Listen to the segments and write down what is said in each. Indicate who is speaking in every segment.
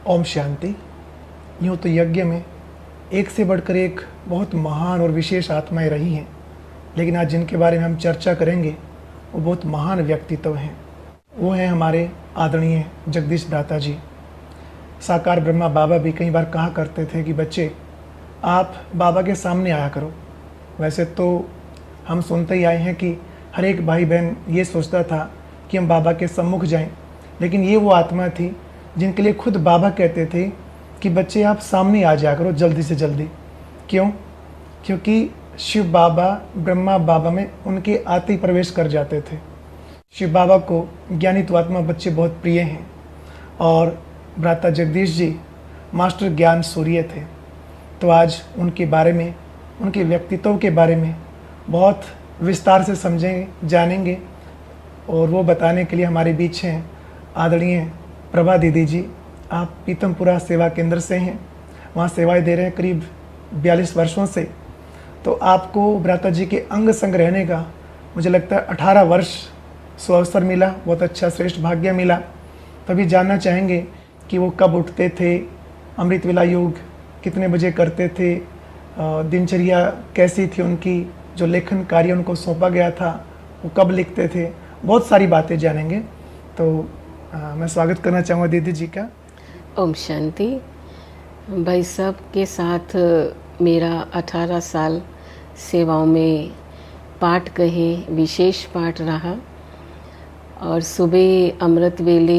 Speaker 1: ओम शांति। यूँ तो यज्ञ में एक से बढ़कर एक बहुत महान और विशेष आत्माएं रही हैं, लेकिन आज जिनके बारे में हम चर्चा करेंगे वो बहुत महान व्यक्तित्व हैं। वो हैं हमारे आदरणीय जगदीश दाता जी। साकार ब्रह्मा बाबा भी कई बार कहा करते थे कि बच्चे आप बाबा के सामने आया करो। वैसे तो हम सुनते ही आए हैं कि हर एक भाई बहन ये सोचता था कि हम बाबा के सम्मुख जाएं, लेकिन ये वो आत्मा थी जिनके लिए खुद बाबा कहते थे कि बच्चे आप सामने आ जाया करो जल्दी से जल्दी। क्यों? क्योंकि शिव बाबा ब्रह्मा बाबा में उनके आते ही प्रवेश कर जाते थे। शिव बाबा को ज्ञानी तो आत्मा बच्चे बहुत प्रिय हैं और भ्राता जगदीश जी मास्टर ज्ञान सूर्य थे। तो आज उनके बारे में, उनके व्यक्तित्व के बारे में बहुत विस्तार से समझेंगे, जानेंगे। और वो बताने के लिए हमारे बीच हैं आदरणीय प्रभा दीदी जी। आप पीतमपुरा सेवा केंद्र से हैं, वहाँ सेवाएं दे रहे हैं करीब 42 वर्षों से। तो आपको भ्राता जी के अंग संग रहने का मुझे लगता है 18 वर्ष सुअवसर मिला, बहुत अच्छा श्रेष्ठ भाग्य मिला। तभी जानना चाहेंगे कि वो कब उठते थे, अमृत वेला योग कितने बजे करते थे, दिनचर्या कैसी थी उनकी, जो लेखन कार्य उनको सौंपा गया था वो कब लिखते थे। बहुत सारी बातें जानेंगे। तो मैं स्वागत करना चाहूँगा दीदी जी का।
Speaker 2: ओम शांति। भाई साहब के साथ मेरा 18 साल सेवाओं में पाठ कहे विशेष पाठ रहा। और सुबह अमृत वेले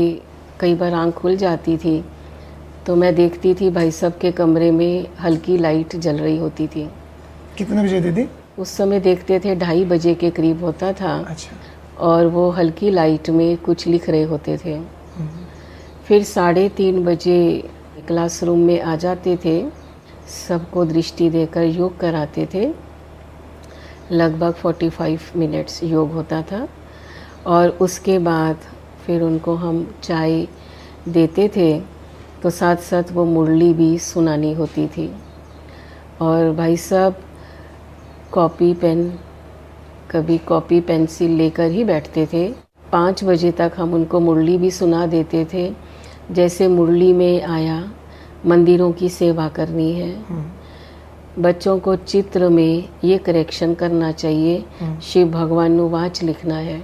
Speaker 2: कई बार आँख खुल जाती थी तो मैं देखती थी भाई साहब के कमरे में हल्की लाइट जल रही होती थी।
Speaker 1: कितने बजे दीदी?
Speaker 2: उस समय देखते थे 2:30 बजे के करीब होता था।
Speaker 1: अच्छा।
Speaker 2: और वो हल्की लाइट में कुछ लिख रहे होते थे। फिर 3:30 बजे क्लासरूम में आ जाते थे, सबको दृष्टि देकर योग कराते थे। लगभग 45 मिनट्स योग होता था और उसके बाद फिर उनको हम चाय देते थे तो साथ साथ वो मुरली भी सुनानी होती थी। और भाई साहब कॉपी पेन, कभी कॉपी पेंसिल लेकर ही बैठते थे। 5 बजे तक हम उनको मुरली भी सुना देते थे। जैसे मुरली में आया मंदिरों की सेवा करनी है, बच्चों को चित्र में ये करेक्शन करना चाहिए, शिव भगवान नु वाच लिखना है,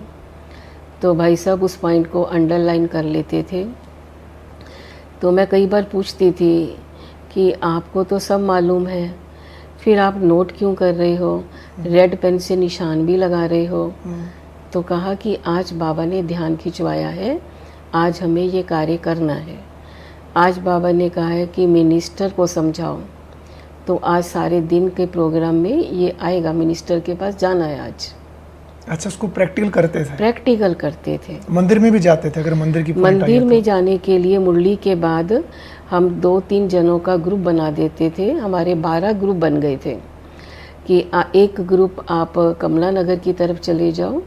Speaker 2: तो भाई साहब उस पॉइंट को अंडरलाइन कर लेते थे। तो मैं कई बार पूछती थी कि आपको तो सब मालूम है, फिर आप नोट क्यों कर रहे हो, रेड पेन से निशान भी लगा रहे हो। तो कहा कि आज बाबा ने ध्यान खिंचवाया है, आज हमें ये कार्य करना है। आज बाबा ने कहा है कि मिनिस्टर को समझाओ, तो आज सारे दिन के प्रोग्राम में ये आएगा, मिनिस्टर के पास जाना है आज।
Speaker 1: अच्छा, उसको प्रैक्टिकल करते थे?
Speaker 2: प्रैक्टिकल करते थे।
Speaker 1: मंदिर में भी जाते थे? अगर मंदिर की
Speaker 2: मंदिर में जाने के लिए मुरली के बाद हम 2-3 जनों का ग्रुप बना देते थे। हमारे 12 ग्रुप बन गए थे कि एक ग्रुप आप कमला नगर की तरफ चले जाओ,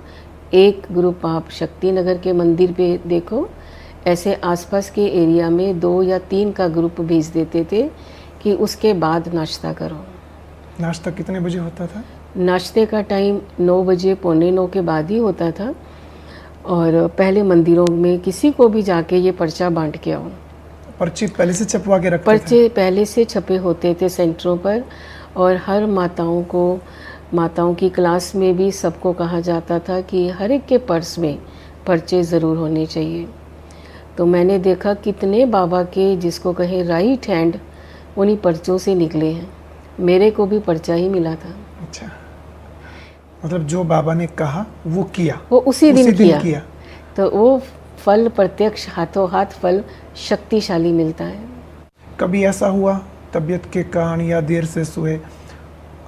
Speaker 2: एक ग्रुप आप शक्ति नगर के मंदिर पे देखो। ऐसे आसपास के एरिया में 2 या 3 का ग्रुप भेज देते थे कि उसके बाद नाश्ता करो।
Speaker 1: नाश्ता कितने बजे होता था?
Speaker 2: नाश्ते का टाइम 9 बजे, 8:45 के बाद ही होता था। और पहले मंदिरों में किसी को भी जाके ये पर्चा बांट के आओ।
Speaker 1: पर्चे पहले से छपवा के रखते
Speaker 2: पर्चे पहले से छपे होते थे सेंटरों पर। और हर माताओं को, माताओं की क्लास में भी सबको कहा जाता था कि हर एक के पर्स में पर्चे ज़रूर होने चाहिए। तो मैंने देखा कितने बाबा के जिसको कहें राइट हैंड उन्हीं पर्चों से निकले हैं। मेरे को भी पर्चा ही मिला था।
Speaker 1: अच्छा, मतलब जो बाबा ने कहा वो किया,
Speaker 2: वो उसी दिन किया। तो वो फल प्रत्यक्ष, हाथों हाथ फल शक्तिशाली मिलता है।
Speaker 1: कभी ऐसा हुआ तबीयत के कारण या देर से सोए,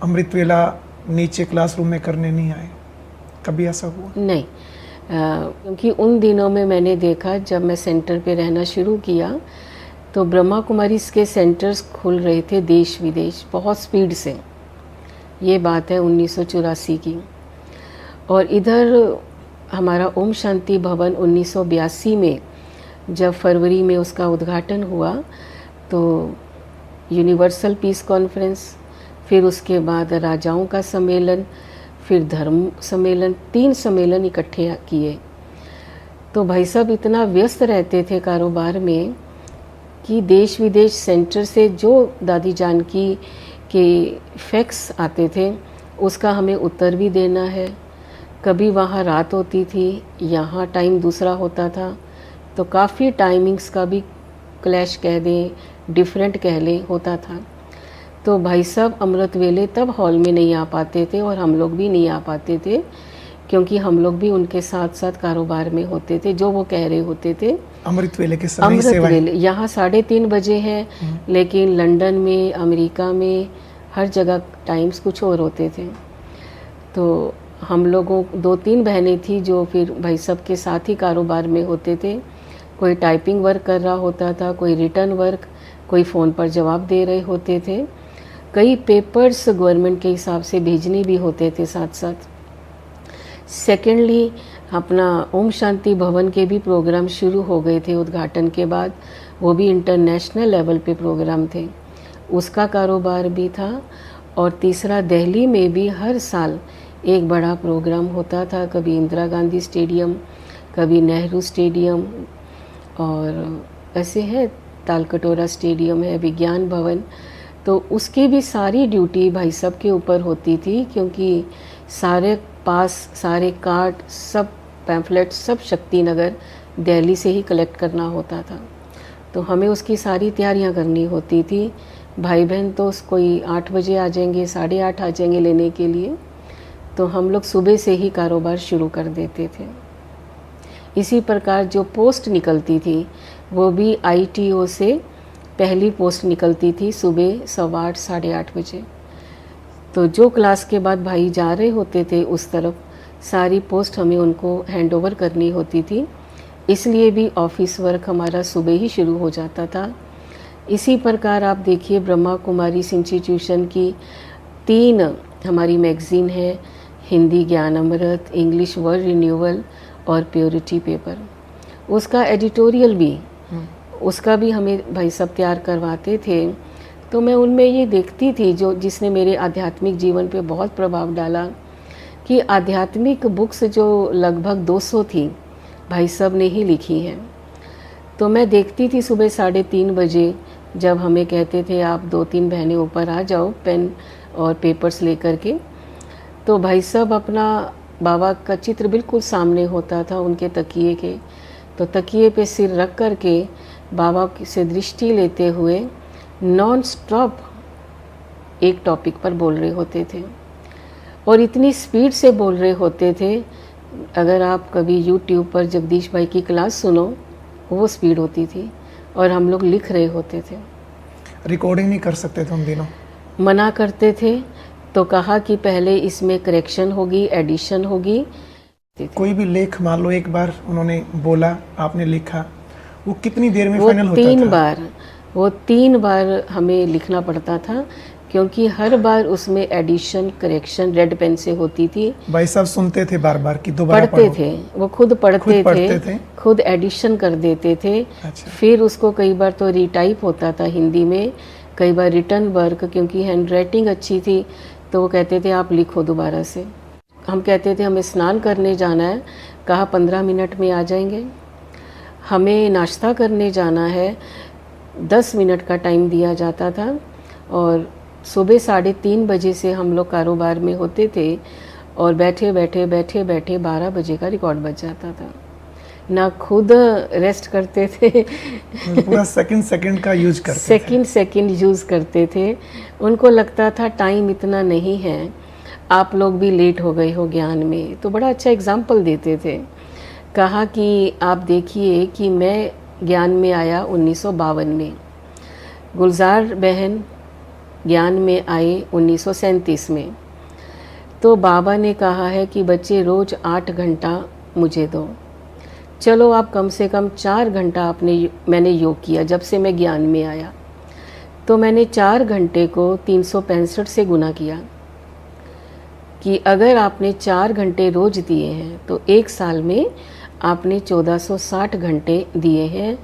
Speaker 1: अमृत वेला नीचे क्लासरूम में करने नहीं आए, कभी ऐसा हुआ?
Speaker 2: नहीं, क्योंकि उन दिनों में मैंने देखा जब मैं सेंटर पे रहना शुरू किया तो ब्रह्मा कुमारी के सेंटर्स खुल रहे थे देश विदेश बहुत स्पीड से। ये बात है 1984 की। और इधर हमारा ओम शांति भवन 1982 में जब फरवरी में उसका उद्घाटन हुआ तो यूनिवर्सल पीस कॉन्फ्रेंस, फिर उसके बाद राजाओं का सम्मेलन, फिर धर्म सम्मेलन, 3 सम्मेलन इकट्ठे किए। तो भाई साहब इतना व्यस्त रहते थे कारोबार में कि देश विदेश सेंटर से जो दादी जानकी के फैक्स आते थे उसका हमें उत्तर भी देना है। कभी वहाँ रात होती थी, यहाँ टाइम दूसरा होता था, तो काफ़ी टाइमिंग्स का भी क्लैश कह दें, डिफरेंट कह लें, होता था। तो भाई साहब अमृत वेले तब हॉल में नहीं आ पाते थे और हम लोग भी नहीं आ पाते थे, क्योंकि हम लोग भी उनके साथ साथ कारोबार में होते थे जो वो कह रहे होते थे।
Speaker 1: अमृत वेले के समय
Speaker 2: अमृत
Speaker 1: सेवाएं।
Speaker 2: वेले यहाँ 3:30 बजे है, लेकिन लंदन में, अमेरिका में हर जगह टाइम्स कुछ और होते थे। तो हम लोगों 2-3 बहनें थी जो फिर भाई साहब के साथ ही कारोबार में होते थे। कोई टाइपिंग वर्क कर रहा होता था, कोई रिटर्न वर्क, कोई फ़ोन पर जवाब दे रहे होते थे, कई पेपर्स गवर्नमेंट के हिसाब से भेजने भी होते थे साथ साथ। सेकेंडली अपना ओम शांति भवन के भी प्रोग्राम शुरू हो गए थे उद्घाटन के बाद, वो भी इंटरनेशनल लेवल पे प्रोग्राम थे, उसका कारोबार भी था। और तीसरा दिल्ली में भी हर साल एक बड़ा प्रोग्राम होता था, कभी इंदिरा गांधी स्टेडियम, कभी नेहरू स्टेडियम, और ऐसे है तालकटोरा स्टेडियम है, विज्ञान भवन। तो उसकी भी सारी ड्यूटी भाई साहब के ऊपर होती थी, क्योंकि सारे पास, सारे कार्ड, सब पैम्फलेट, सब शक्ति नगर दिल्ली से ही कलेक्ट करना होता था। तो हमें उसकी सारी तैयारियां करनी होती थी। भाई बहन तो कोई 8 बजे आ जाएंगे, 8:30 आ जाएंगे लेने के लिए, तो हम लोग सुबह से ही कारोबार शुरू कर देते थे। इसी प्रकार जो पोस्ट निकलती थी वो भी ITO से पहली पोस्ट निकलती थी सुबह 8:15, 8:30 बजे। तो जो क्लास के बाद भाई जा रहे होते थे उस तरफ, सारी पोस्ट हमें उनको हैंड ओवर करनी होती थी, इसलिए भी ऑफिस वर्क हमारा सुबह ही शुरू हो जाता था। इसी प्रकार आप देखिए ब्रह्मा कुमारी इंस्टीट्यूशन की 3 हमारी मैगज़ीन है, हिंदी ज्ञान अमृत, इंग्लिश वर्ल्ड रिन्यूअल और प्योरिटी पेपर। उसका एडिटोरियल भी, उसका भी हमें भाई सब तैयार करवाते थे। तो मैं उनमें ये देखती थी, जो जिसने मेरे आध्यात्मिक जीवन पे बहुत प्रभाव डाला, कि आध्यात्मिक बुक्स जो लगभग 200 थी भाई साहब ने ही लिखी हैं। तो मैं देखती थी सुबह 3:30 बजे जब हमें कहते थे आप 2-3 बहनें ऊपर आ जाओ पेन और पेपर्स लेकर के, तो भाई साहब अपना बाबा का चित्र बिल्कुल सामने होता था उनके तकिए के, तो तकिए पे सिर रख कर के बाबा से दृष्टि लेते हुए नॉन स्टॉप एक टॉपिक पर बोल रहे होते थे, और इतनी स्पीड से बोल रहे होते थे, अगर आप कभी YouTube पर जगदीश भाई की क्लास सुनो, वो स्पीड होती थी और हम लोग लिख रहे होते थे।
Speaker 1: रिकॉर्डिंग नहीं कर सकते थे उन दिनों,
Speaker 2: मना करते थे, तो कहा कि पहले इसमें करेक्शन होगी, एडिशन होगी।
Speaker 1: कोई भी लेख मान लो एक बार उन्होंने बोला, आपने लिखा, वो कितनी देर में
Speaker 2: वो
Speaker 1: फाइनल होता था?
Speaker 2: वो 3 बार हमें लिखना पड़ता था, क्योंकि हर बार उसमें एडिशन करेक्शन रेड पेन से होती थी।
Speaker 1: भाई साहब सुनते थे बार बार कि दोबारा
Speaker 2: पढ़ते थे, वो खुद पढ़ते थे, खुद एडिशन कर देते थे।
Speaker 1: अच्छा।
Speaker 2: फिर उसको कई बार तो रीटाइप होता था हिंदी में, कई बार रिटर्न वर्क, क्योंकि हैंड राइटिंग अच्छी थी तो वो कहते थे आप लिखो दोबारा से। हम कहते थे हमें स्नान करने जाना है, कहा 15 मिनट में आ जाएंगे। हमें नाश्ता करने जाना है, 10 मिनट का टाइम दिया जाता था, और सुबह 3:30 बजे से हम लोग कारोबार में होते थे, और बैठे बैठे 12 बजे का रिकॉर्ड बज जाता था। ना खुद रेस्ट करते थे,
Speaker 1: पूरा सेकंड का यूज करते थे।
Speaker 2: सेकंड यूज़ करते थे। उनको लगता था टाइम इतना नहीं है, आप लोग भी लेट हो गए हो ज्ञान में। तो बड़ा अच्छा एग्जाम्पल देते थे, कहा कि आप देखिए कि मैं ज्ञान में आया 1952 में, गुलजार बहन ज्ञान में आए 1937 में। तो बाबा ने कहा है कि बच्चे रोज़ 8 घंटा मुझे दो, चलो आप कम से कम 4 घंटा मैंने योग किया जब से मैं ज्ञान में आया। तो मैंने 4 घंटे को 365 से गुना किया कि अगर आपने 4 घंटे रोज दिए हैं तो 1 साल में आपने 1460 घंटे दिए हैं।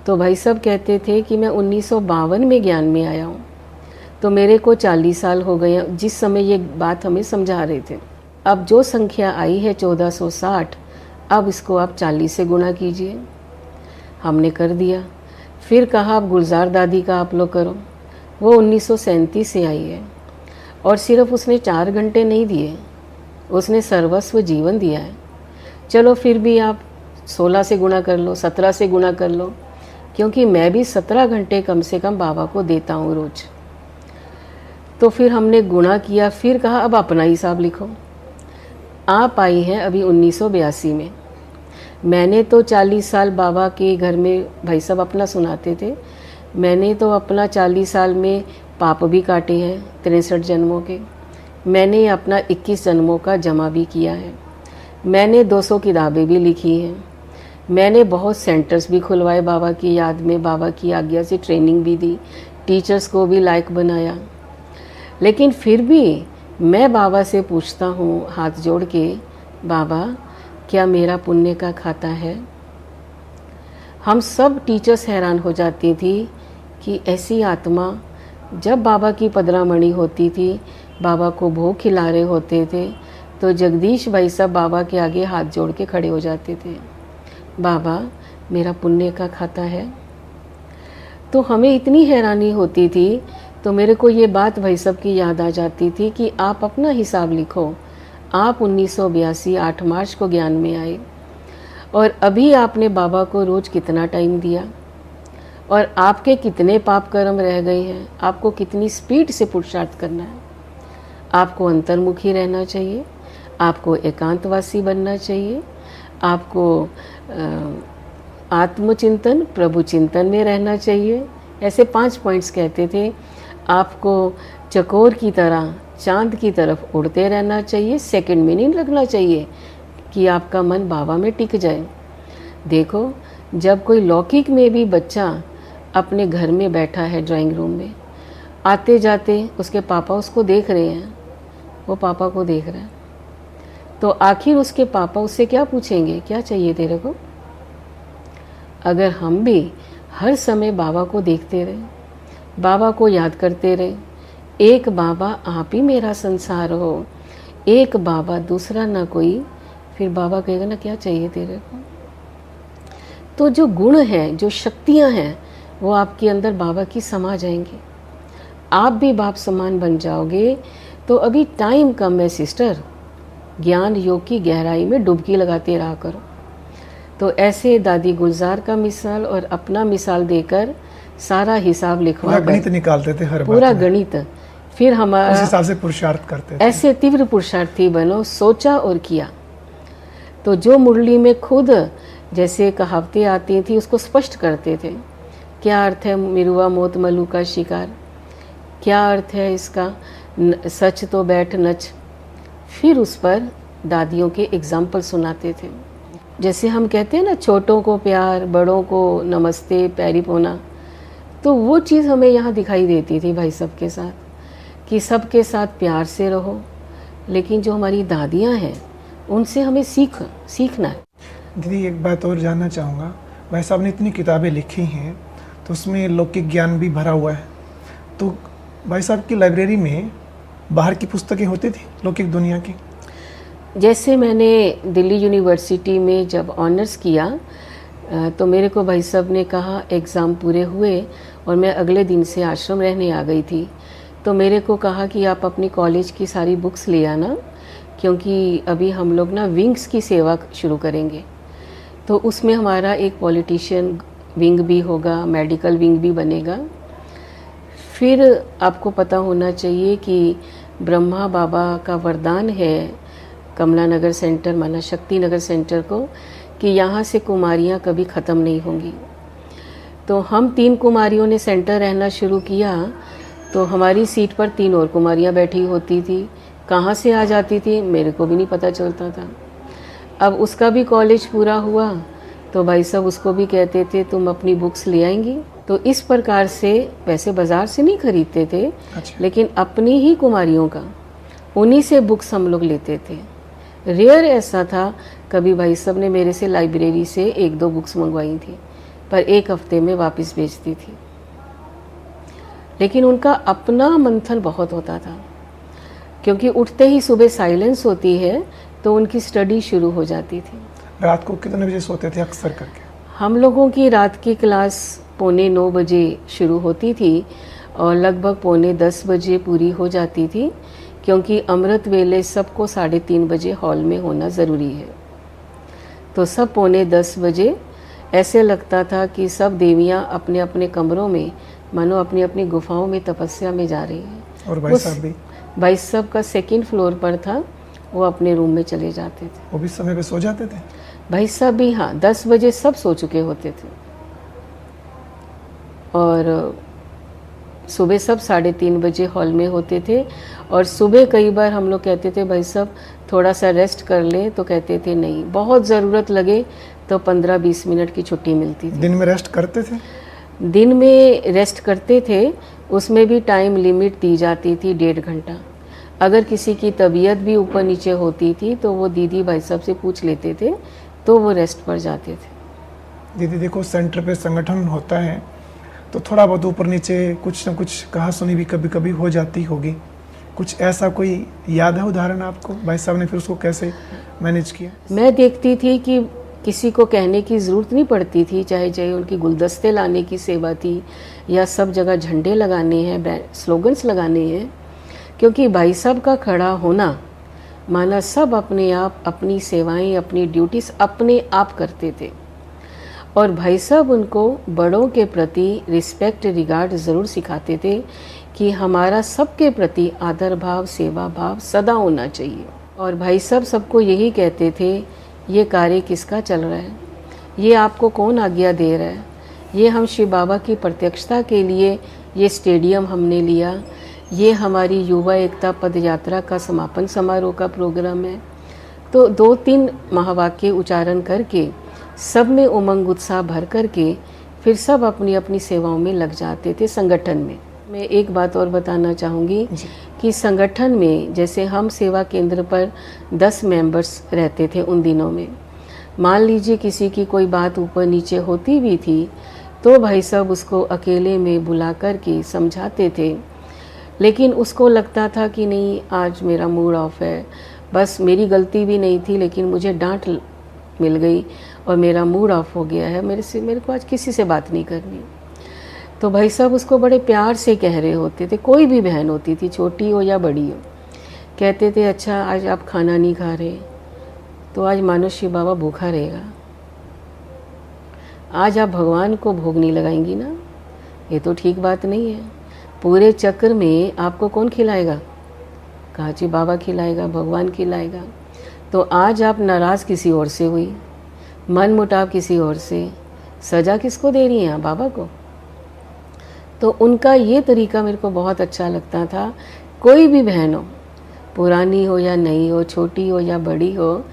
Speaker 2: तो भाई साहब कहते थे कि मैं 1952 में ज्ञान में आया हूँ, तो मेरे को 40 साल हो गए जिस समय ये बात हमें समझा रहे थे। अब जो संख्या आई है 1460, अब इसको आप 40 से गुणा कीजिए। हमने कर दिया। फिर कहा अब गुलजार दादी का आप लोग करो। वो 1937 से आई है और सिर्फ उसने 4 घंटे नहीं दिए, उसने सर्वस्व जीवन दिया है। चलो फिर भी आप 16 से गुणा कर लो, 17 से गुणा कर लो, क्योंकि मैं भी 17 घंटे कम से कम बाबा को देता हूँ रोज। तो फिर हमने गुणा किया, फिर कहा अब अपना हिसाब लिखो। आप आई हैं अभी 1982 में, मैंने तो 40 साल बाबा के घर में भाई साहब अपना सुनाते थे, मैंने तो अपना 40 साल में पाप भी काटे हैं 63 जन्मों के, मैंने अपना 21 जन्मों का जमा भी किया है, मैंने 200 किताबें भी लिखी हैं, मैंने बहुत सेंटर्स भी खुलवाए बाबा की याद में, बाबा की आज्ञा से ट्रेनिंग भी दी, टीचर्स को भी लायक बनाया। लेकिन फिर भी मैं बाबा से पूछता हूँ हाथ जोड़ के, बाबा क्या मेरा पुण्य का खाता है? हम सब टीचर्स हैरान हो जाती थी कि ऐसी आत्मा जब बाबा की पदरामणि होती थी, बाबा को भोग खिला रहे होते थे, तो जगदीश भाई साहब बाबा के आगे हाथ जोड़ के खड़े हो जाते थे, बाबा मेरा पुण्य का खाता है। तो हमें इतनी हैरानी होती थी, तो मेरे को ये बात भाई साहब की याद आ जाती थी कि आप अपना हिसाब लिखो। आप 1982 8 मार्च को ज्ञान में आए और अभी आपने बाबा को रोज कितना टाइम दिया और आपके कितने पाप कर्म रह गए हैं, आपको कितनी स्पीड से पुरुषार्थ करना है। आपको अंतर्मुखी रहना चाहिए, आपको एकांतवासी बनना चाहिए, आपको आत्मचिंतन प्रभु चिंतन में रहना चाहिए। ऐसे 5 पॉइंट्स कहते थे। आपको चकोर की तरह चांद की तरफ उड़ते रहना चाहिए, सेकंड में नहीं लगना चाहिए कि आपका मन बाबा में टिक जाए। देखो, जब कोई लौकिक में भी बच्चा अपने घर में बैठा है ड्राइंग रूम में, आते जाते उसके पापा उसको देख रहे हैं, वो पापा को देख रहा है, तो आखिर उसके पापा उससे क्या पूछेंगे, क्या चाहिए तेरे को? अगर हम भी हर समय बाबा को देखते रहे, बाबा को याद करते रहे, एक बाबा आप ही मेरा संसार हो, एक बाबा दूसरा ना कोई, फिर बाबा कहेगा ना क्या चाहिए तेरे को। तो जो गुण हैं, जो शक्तियां हैं, वो आपके अंदर बाबा की समा जाएंगी, आप भी बाप समान बन जाओगे। तो अभी टाइम कम है सिस्टर, ज्ञान योग की गहराई में डुबकी लगाते रहा करो। तो ऐसे दादी गुलजार का मिसाल और अपना मिसाल देकर सारा हिसाब लिखवा,
Speaker 1: गणित निकालते थे हर
Speaker 2: पूरा
Speaker 1: बात में।
Speaker 2: गणित, फिर हमारा
Speaker 1: उस हिसाब से पुरुषार्थ करते थे।
Speaker 2: ऐसे तीव्र पुरुषार्थी बनो, सोचा और किया। तो जो मुरली में खुद जैसे कहावतें आती थी उसको स्पष्ट करते थे। क्या अर्थ है मिरुआ मोत मलू का शिकार, क्या अर्थ है इसका, सच तो बैठ नच। फिर उस पर दादियों के एग्जाम्पल सुनाते थे। जैसे हम कहते हैं ना, छोटों को प्यार, बड़ों को नमस्ते, पैरी पोना, तो वो चीज़ हमें यहाँ दिखाई देती थी भाई सबके साथ, कि सबके साथ प्यार से रहो। लेकिन जो हमारी दादियाँ हैं उनसे हमें सीखना है।
Speaker 1: दीदी एक बात और जानना चाहूँगा, भाई साहब ने इतनी किताबें लिखी हैं तो उसमें लौकिक ज्ञान भी भरा हुआ है, तो भाई साहब की लाइब्रेरी में बाहर की पुस्तकें होती थी लौकिक दुनिया की?
Speaker 2: जैसे मैंने दिल्ली यूनिवर्सिटी में जब ऑनर्स किया तो मेरे को भाई साहब ने कहा, एग्ज़ाम पूरे हुए और मैं अगले दिन से आश्रम रहने आ गई थी, तो मेरे को कहा कि आप अपनी कॉलेज की सारी बुक्स ले आना, क्योंकि अभी हम लोग ना विंग्स की सेवा शुरू करेंगे। तो उसमें हमारा एक पॉलिटिशियन विंग भी होगा, मेडिकल विंग भी बनेगा। फिर आपको पता होना चाहिए कि ब्रह्मा बाबा का वरदान है कमला नगर सेंटर माना शक्ति नगर सेंटर को, कि यहाँ से कुमारियाँ कभी ख़त्म नहीं होंगी। तो हम 3 कुमारियों ने सेंटर रहना शुरू किया, तो हमारी सीट पर 3 और कुमारियाँ बैठी होती थी। कहाँ से आ जाती थी मेरे को भी नहीं पता चलता था। अब उसका भी कॉलेज पूरा हुआ तो भाई साहब उसको भी कहते थे तुम अपनी बुक्स ले आएंगी। तो इस प्रकार से वैसे बाज़ार से नहीं खरीदते थे,
Speaker 1: अच्छा।
Speaker 2: लेकिन अपनी ही कुमारियों का, उन्हीं से बुक्स हम लोग लेते थे। रेयर ऐसा था कभी भाई साहब ने मेरे से लाइब्रेरी से 1-2 बुक्स मंगवाई थी, पर 1 हफ्ते में वापस भेजती थी। लेकिन उनका अपना मंथन बहुत होता था, क्योंकि उठते ही सुबह साइलेंस होती है तो उनकी स्टडी शुरू हो जाती थी।
Speaker 1: रात को कितने बजे सोते थे अक्सर करके?
Speaker 2: हम लोगों की रात की क्लास 9:45 बजे शुरू होती थी और लगभग 9:45 बजे पूरी हो जाती थी, क्योंकि अमृत वेले सबको 3:30 बजे हॉल में होना ज़रूरी है। तो सब 9:45 बजे ऐसे लगता था कि सब देवियाँ अपने अपने कमरों में मानो अपनी अपनी गुफाओं में तपस्या में जा रही हैं।
Speaker 1: और भाई साहब भी?
Speaker 2: भाई साहब का 2nd फ्लोर पर था, वो अपने रूम में चले जाते थे।
Speaker 1: वो भी समय पे सो जाते थे?
Speaker 2: भाई साहब भी, हाँ, 10 बजे सब सो चुके होते थे और सुबह सब 3:30 बजे हॉल में होते थे। और सुबह कई बार हम लोग कहते थे भाई साहब थोड़ा सा रेस्ट कर लें, तो कहते थे नहीं, बहुत ज़रूरत लगे तो 15-20 मिनट की छुट्टी मिलती थी।
Speaker 1: दिन में रेस्ट करते थे?
Speaker 2: दिन में रेस्ट करते थे, उसमें भी टाइम लिमिट दी जाती थी 1.5 घंटा। अगर किसी की तबीयत भी ऊपर नीचे होती थी तो वो दीदी भाई साहब से पूछ लेते थे, तो वो रेस्ट पर जाते थे।
Speaker 1: दीदी देखो, सेंटर पे संगठन होता है तो थोड़ा बहुत ऊपर नीचे कुछ न कुछ कहा सुनी भी कभी कभी हो जाती होगी। कुछ ऐसा कोई याद है उदाहरण आपको? भाई साहब ने फिर उसको कैसे मैनेज किया?
Speaker 2: मैं देखती थी कि किसी को कहने की ज़रूरत नहीं पड़ती थी, चाहे उनकी गुलदस्ते लाने की सेवा थी या सब जगह झंडे लगाने हैं, स्लोगन्स लगाने हैं, क्योंकि भाई साहब का खड़ा होना माना सब अपने आप अपनी सेवाएं, अपनी ड्यूटीज़ अपने आप करते थे। और भाई साहब उनको बड़ों के प्रति रिस्पेक्ट, रिगार्ड ज़रूर सिखाते थे कि हमारा सबके प्रति आदर भाव, सेवा भाव सदा होना चाहिए। और भाई साहब सबको यही कहते थे, ये कार्य किसका चल रहा है, ये आपको कौन आज्ञा दे रहा है, ये हम शिव बाबा की प्रत्यक्षता के लिए ये स्टेडियम हमने लिया, ये हमारी युवा एकता पद यात्रा का समापन समारोह का प्रोग्राम है। तो 2-3 महावाक्य उच्चारण करके सब में उमंग उत्साह भर करके फिर सब अपनी अपनी सेवाओं में लग जाते थे संगठन में। मैं एक बात और बताना चाहूँगी कि संगठन में जैसे हम सेवा केंद्र पर 10 मेंबर्स रहते थे उन दिनों में, मान लीजिए किसी की कोई बात ऊपर नीचे होती भी थी तो भाई साहब उसको अकेले में बुला कर के समझाते थे। लेकिन उसको लगता था कि नहीं, आज मेरा मूड ऑफ है, बस मेरी गलती भी नहीं थी लेकिन मुझे डांट मिल गई और मेरा मूड ऑफ हो गया है, मेरे को आज किसी से बात नहीं करनी। तो भाई साहब उसको बड़े प्यार से कह रहे होते थे, कोई भी बहन होती थी, छोटी हो या बड़ी हो, कहते थे अच्छा आज आप खाना नहीं खा रहे तो आज मानो शिव बाबा भूखा रहेगा, आज आप भगवान को भोग नहीं लगाएंगी ना, ये तो ठीक बात नहीं है, पूरे चक्र में आपको कौन खिलाएगा? कहा जी बाबा खिलाएगा, भगवान खिलाएगा। तो आज आप नाराज़ किसी और से हुई, मन मुटाव किसी और से, सज़ा किसको दे रही हैं आप? बाबा को। तो उनका ये तरीका मेरे को बहुत अच्छा लगता था। कोई भी बहन हो, पुरानी हो या नई हो, छोटी हो या बड़ी हो,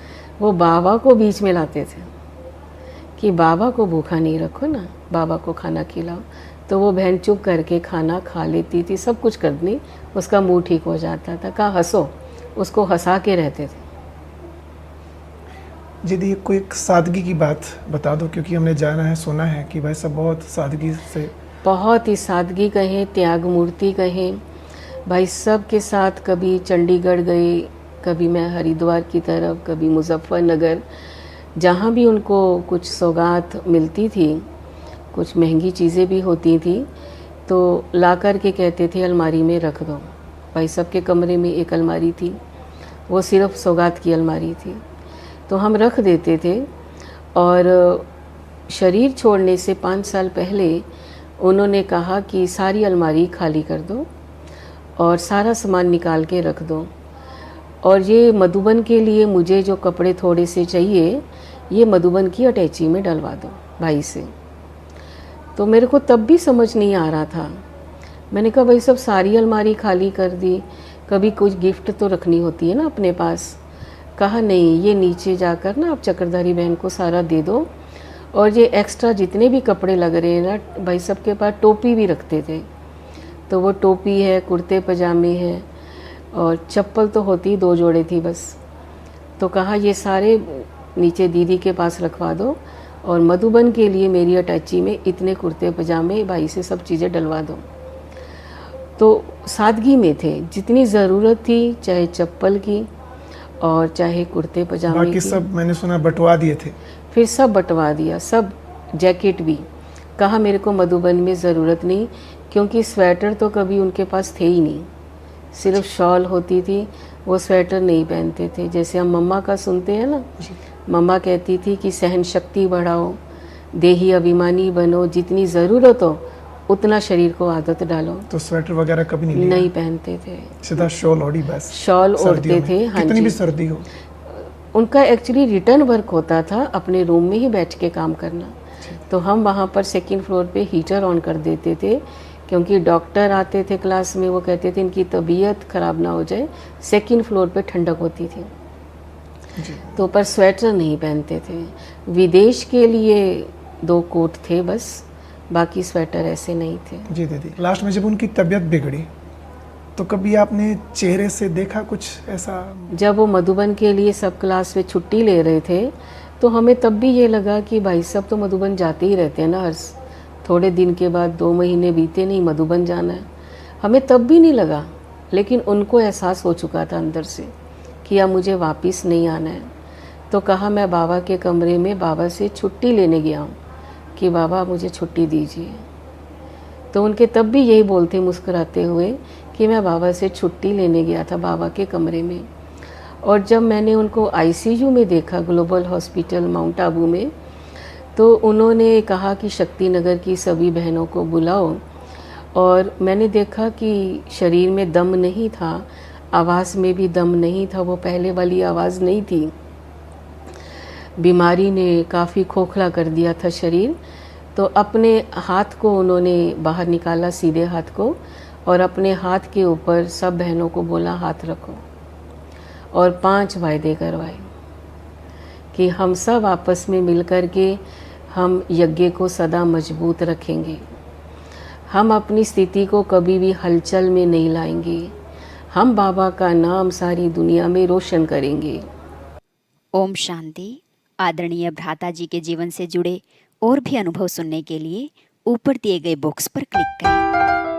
Speaker 2: वो बाबा को बीच में लाते थे कि बाबा को भूखा नहीं रखो ना, बाबा को खाना खिलाओ। तो वो बहन चुप करके खाना खा लेती थी, सब कुछ करनी, उसका मूड ठीक हो जाता था। कहा हंसो, उसको हंसा के रहते थे।
Speaker 1: दीदी कोई एक सादगी की बात बता दो, क्योंकि हमने जाना है, सुना है कि भाई सब बहुत सादगी से,
Speaker 2: बहुत ही सादगी कहें, त्याग मूर्ति कहें। भाई सब के साथ कभी चंडीगढ़ गए, कभी मैं हरिद्वार की तरफ, कभी मुजफ्फरनगर, जहाँ भी उनको कुछ सौगात मिलती थी, कुछ महंगी चीज़ें भी होती थी, तो ला कर के कहते थे अलमारी में रख दो। भाई सब के कमरे में एक अलमारी थी, वो सिर्फ सौगात की अलमारी थी, तो हम रख देते थे। और शरीर छोड़ने से 5 साल पहले उन्होंने कहा कि सारी अलमारी खाली कर दो और सारा सामान निकाल के रख दो, और ये मधुबन के लिए मुझे जो कपड़े थोड़े से चाहिए, ये मधुबन की अटैची में डलवा दो भाई से। तो मेरे को तब भी समझ नहीं आ रहा था। मैंने कहा भाई सब सारी अलमारी खाली कर दी, कभी कुछ गिफ्ट तो रखनी होती है ना अपने पास। कहा नहीं, ये नीचे जाकर ना आप चक्रधारी बहन को सारा दे दो, और ये एक्स्ट्रा जितने भी कपड़े लग रहे हैं ना, भाई सबके पास टोपी भी रखते थे, तो वो टोपी है, कुर्ते पजामे हैं, और चप्पल तो होती 2 जोड़े थी बस। तो कहा ये सारे नीचे दीदी के पास रखवा दो, और मधुबन के लिए मेरी अटैची में इतने कुर्ते पजामे भाई से सब चीज़ें डलवा दो। तो सादगी में थे, जितनी ज़रूरत थी, चाहे चप्पल की और चाहे कुर्ते पजामे
Speaker 1: बाकी
Speaker 2: की,
Speaker 1: सब मैंने सुना बंटवा दिए थे।
Speaker 2: फिर सब बंटवा दिया, सब जैकेट भी, कहा मेरे को मधुबन में ज़रूरत नहीं, क्योंकि स्वेटर तो कभी उनके पास थे ही नहीं, सिर्फ शॉल होती थी, वो स्वेटर नहीं पहनते थे। जैसे हम मम्मा का सुनते हैं ना, मम्मा कहती थी कि सहन शक्ति बढ़ाओ, देही अभिमानी बनो, जितनी ज़रूरत हो उतना शरीर को आदत डालो।
Speaker 1: तो स्वेटर वगैरह कभी नहीं लिया?
Speaker 2: नहीं पहनते थे,
Speaker 1: सीधा शॉल ओढ़ी बस।
Speaker 2: शॉल ओढ़ते थे। हाँ
Speaker 1: कितनी
Speaker 2: जी,
Speaker 1: भी सर्दी हो।
Speaker 2: उनका एक्चुअली रिटर्न वर्क होता था, अपने रूम में ही बैठ के काम करना। तो हम वहाँ पर सेकंड फ्लोर पे हीटर ऑन कर देते थे, क्योंकि डॉक्टर आते थे क्लास में, वो कहते थे इनकी तबीयत ख़राब ना हो जाए, सेकंड फ्लोर पे ठंडक होती थी। तो पर स्वेटर नहीं पहनते थे। विदेश के लिए 2 कोट थे बस, बाकी स्वेटर ऐसे नहीं थे।
Speaker 1: जी दीदी, लास्ट में जब उनकी तबीयत बिगड़ी तो कभी आपने चेहरे से देखा कुछ ऐसा?
Speaker 2: जब वो मधुबन के लिए सब क्लास में छुट्टी ले रहे थे, तो हमें तब भी ये लगा कि भाई सब तो मधुबन जाते ही रहते हैं ना, हर थोड़े दिन के बाद 2 महीने बीते नहीं मधुबन जाना है। हमें तब भी नहीं लगा, लेकिन उनको एहसास हो चुका था अंदर से कि अब मुझे वापस नहीं आना है। तो कहा मैं बाबा के कमरे में बाबा से छुट्टी लेने गया हूँ कि बाबा मुझे छुट्टी दीजिए। तो उनके तब भी यही बोलते मुस्कुराते हुए कि मैं बाबा से छुट्टी लेने गया था बाबा के कमरे में। और जब मैंने उनको आईसीयू में देखा ग्लोबल हॉस्पिटल माउंट आबू में, तो उन्होंने कहा कि शक्ति नगर की सभी बहनों को बुलाओ। और मैंने देखा कि शरीर में दम नहीं था, आवाज़ में भी दम नहीं था, वो पहले वाली आवाज़ नहीं थी। बीमारी ने काफ़ी खोखला कर दिया था शरीर। तो अपने हाथ को उन्होंने बाहर निकाला, सीधे हाथ को, और अपने हाथ के ऊपर सब बहनों को बोला हाथ रखो, और 5 वायदे करवाए कि हम सब आपस में मिलकर के हम यज्ञ को सदा मजबूत रखेंगे, हम अपनी स्थिति को कभी भी हलचल में नहीं लाएंगे, हम बाबा का नाम सारी दुनिया में रोशन करेंगे।
Speaker 3: ओम शांति। आदरणीय भ्राता जी के जीवन से जुड़े और भी अनुभव सुनने के लिए ऊपर दिए गए बॉक्स पर क्लिक करें।